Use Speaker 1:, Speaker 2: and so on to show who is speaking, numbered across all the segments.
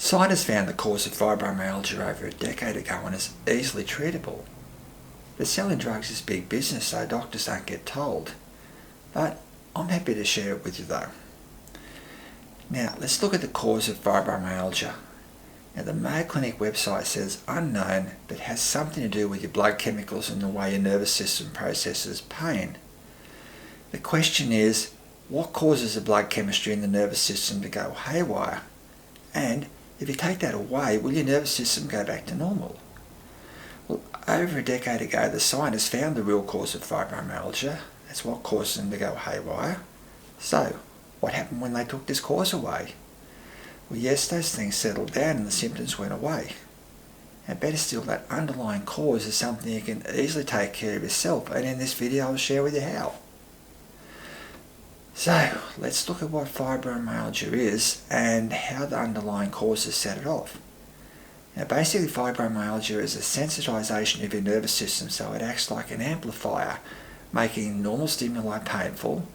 Speaker 1: Scientists found the cause of fibromyalgia over a decade ago and is easily treatable. But selling drugs is big business, so doctors don't get told. But I'm happy to share it with you though. Now let's look at the cause of fibromyalgia. Now the Mayo Clinic website says unknown, but has something to do with your blood chemicals and the way your nervous system processes pain. The question is, what causes the blood chemistry in the nervous system to go haywire? And if you take that away, will your nervous system go back to normal? Well, over a decade ago, the scientists found the real cause of fibromyalgia. That's what caused them to go haywire. So, what happened when they took this cause away? Well, yes, those things settled down and the symptoms went away. And better still, that underlying cause is something you can easily take care of yourself, and in this video I'll share with you how. So, let's look at what fibromyalgia is and how the underlying causes set it off. Now basically fibromyalgia is a sensitization of your nervous system, so it acts like an amplifier, making normal stimuli painful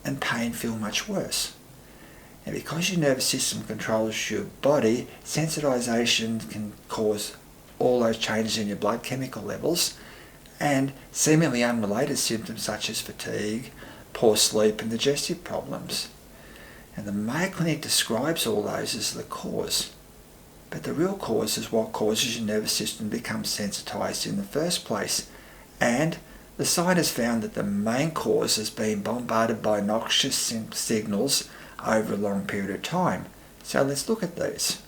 Speaker 1: and pain feel much worse. And because your nervous system controls your body, sensitization can cause all those changes in your blood chemical levels and seemingly unrelated symptoms such as fatigue, poor sleep and digestive problems. And the Mayo Clinic describes all those as the cause. But the real cause is what causes your nervous system to become sensitized in the first place. And the scientists found that the main cause is being bombarded by noxious signals over a long period of time. So let's look at these.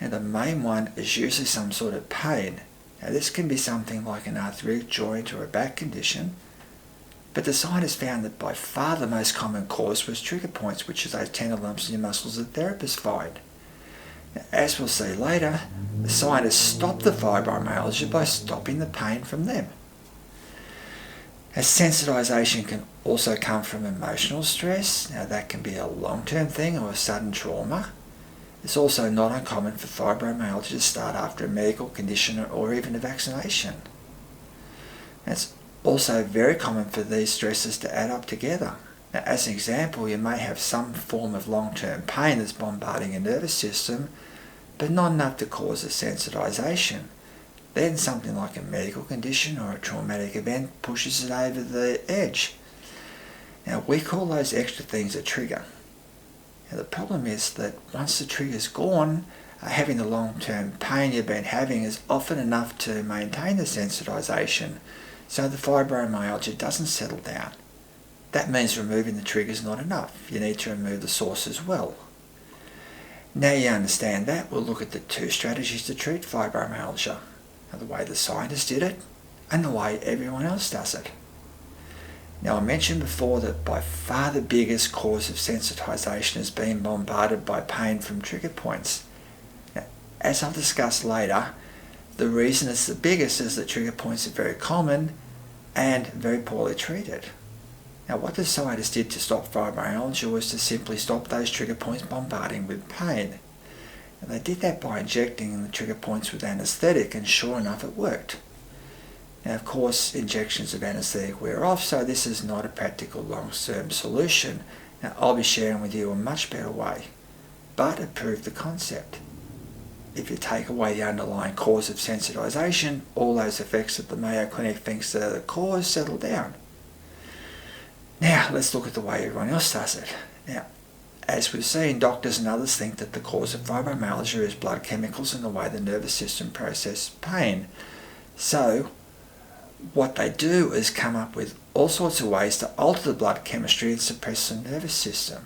Speaker 1: Now the main one is usually some sort of pain. Now this can be something like an arthritic joint or a back condition. But the scientists found that by far the most common cause was trigger points, which is those tender lumps in your muscles that therapists find. Now, as we'll see later, the scientists stopped the fibromyalgia by stopping the pain from them. As sensitization can also come from emotional stress. Now that can be a long-term thing or a sudden trauma. It's also not uncommon for fibromyalgia to start after a medical condition or even a vaccination. It's also very common for these stresses to add up together. Now, as an example, you may have some form of long-term pain that's bombarding your nervous system, but not enough to cause a sensitization. Then something like a medical condition or a traumatic event pushes it over the edge. Now we call those extra things a trigger. Now the problem is that once the trigger's gone, having the long-term pain you've been having is often enough to maintain the sensitization, so the fibromyalgia doesn't settle down. That means removing the trigger is not enough. You need to remove the source as well. Now you understand that, we'll look at the two strategies to treat fibromyalgia. Now, the way the scientists did it and the way everyone else does it. Now I mentioned before that by far the biggest cause of sensitization is being bombarded by pain from trigger points. Now, as I'll discuss later, the reason it's the biggest is that trigger points are very common and very poorly treated. Now what the scientists did to stop fibromyalgia was to simply stop those trigger points bombarding with pain. And they did that by injecting the trigger points with anaesthetic, and sure enough it worked. Now of course injections of anaesthetic wear off, so this is not a practical long-term solution. Now I'll be sharing with you a much better way, but it proved the concept. If you take away the underlying cause of sensitization, all those effects that the Mayo Clinic thinks are the cause settle down. Now let's look at the way everyone else does it. Now, as we've seen, doctors and others think that the cause of fibromyalgia is blood chemicals and the way the nervous system processes pain. So what they do is come up with all sorts of ways to alter the blood chemistry and suppress the nervous system.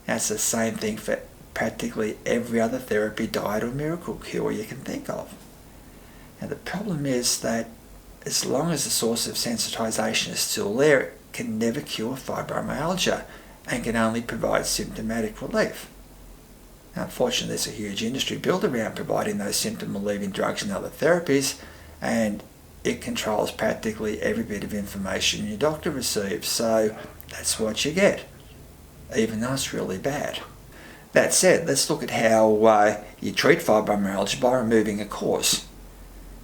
Speaker 1: Now it's the same thing for practically every other therapy, diet or miracle cure you can think of. Now the problem is that as long as the source of sensitization is still there, it can never cure fibromyalgia and can only provide symptomatic relief. Now, unfortunately, there's a huge industry built around providing those symptom-relieving drugs and other therapies, and it controls practically every bit of information your doctor receives, so that's what you get, even though it's really bad. That said, let's look at how you treat fibromyalgia by removing a cause.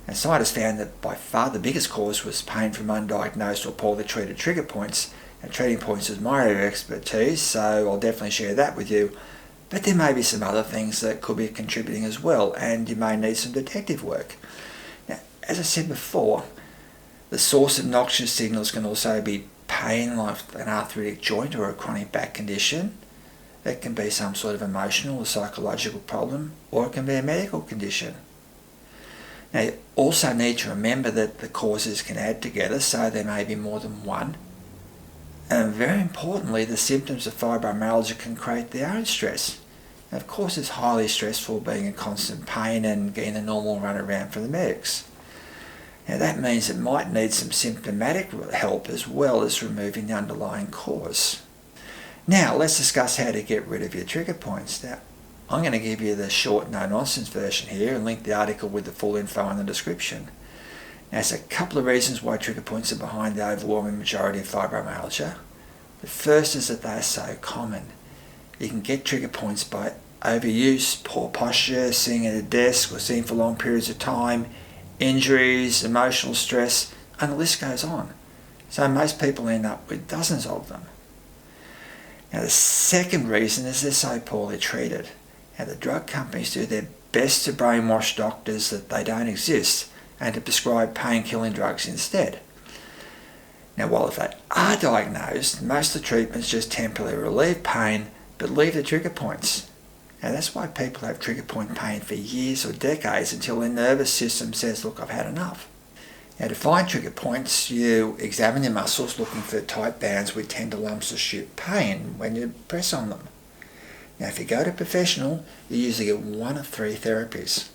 Speaker 1: And scientists found that by far the biggest cause was pain from undiagnosed or poorly treated trigger points. And treating points is my area of expertise, so I'll definitely share that with you. But there may be some other things that could be contributing as well, and you may need some detective work. Now, as I said before, the source of noxious signals can also be pain like an arthritic joint or a chronic back condition. It can be some sort of emotional or psychological problem, or it can be a medical condition. Now, you also need to remember that the causes can add together, so there may be more than one. And very importantly, the symptoms of fibromyalgia can create their own stress. Now, of course, it's highly stressful being in constant pain and getting a normal run around for the medics. Now, that means it might need some symptomatic help as well as removing the underlying cause. Now, let's discuss how to get rid of your trigger points. Now, I'm going to give you the short, no-nonsense version here and link the article with the full info in the description. Now, there's a couple of reasons why trigger points are behind the overwhelming majority of fibromyalgia. The first is that they are so common. You can get trigger points by overuse, poor posture, sitting at a desk or sitting for long periods of time, injuries, emotional stress, and the list goes on. So most people end up with dozens of them. Now, the second reason is they're so poorly treated. Now, the drug companies do their best to brainwash doctors that they don't exist and to prescribe pain-killing drugs instead. Now, while if they are diagnosed, most of the treatments just temporarily relieve pain but leave the trigger points. Now, that's why people have trigger point pain for years or decades until their nervous system says, look, I've had enough. Now, to find trigger points, you examine your muscles looking for tight bands with tender lumps of shoot pain when you press on them. Now, if you go to a professional, you usually get one of three therapies.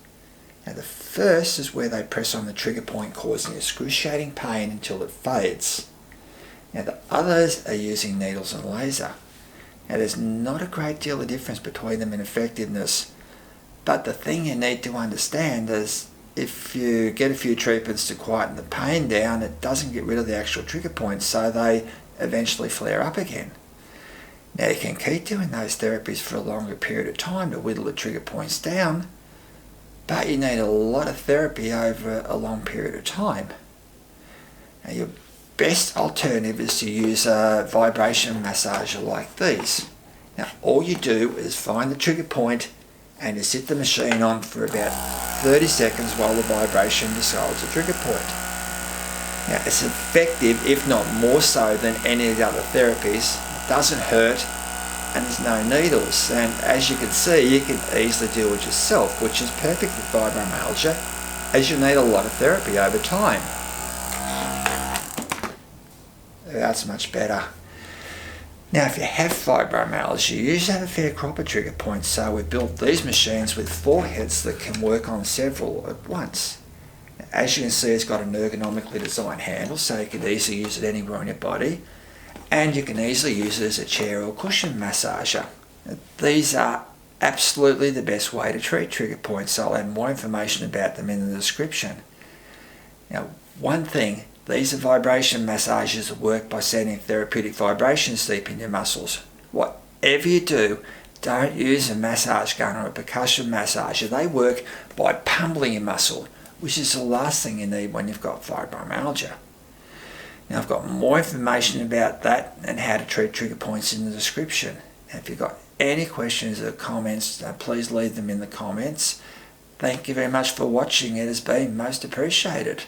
Speaker 1: Now, the first is where they press on the trigger point, causing excruciating pain until it fades. Now, the others are using needles and laser. Now, there's not a great deal of difference between them in effectiveness, but the thing you need to understand is if you get a few treatments to quieten the pain down, it doesn't get rid of the actual trigger points, so they eventually flare up again. Now, you can keep doing those therapies for a longer period of time to whittle the trigger points down, but you need a lot of therapy over a long period of time. Now, your best alternative is to use a vibration massager like these. Now, all you do is find the trigger point and you sit the machine on for about 30 seconds while the vibration decides the trigger point. Now, it's effective, if not more so than any of the other therapies. It doesn't hurt and there's no needles, and as you can see, you can easily do it yourself, which is perfect for fibromyalgia, as you need a lot of therapy over time. That's much better. Now, if you have fibromyalgia, you usually have a fair crop of trigger points, so we've built these machines with 4 heads that can work on several at once. As you can see, it's got an ergonomically designed handle, so you can easily use it anywhere on your body, and you can easily use it as a chair or cushion massager. These are absolutely the best way to treat trigger points, so I'll add more information about them in the description. Now, one thing, these are vibration massages that work by sending therapeutic vibrations deep in your muscles. Whatever you do, don't use a massage gun or a percussion massager. They work by pummeling your muscle, which is the last thing you need when you've got fibromyalgia. Now, I've got more information about that and how to treat trigger points in the description. Now, if you've got any questions or comments, please leave them in the comments. Thank you very much for watching. It has been most appreciated.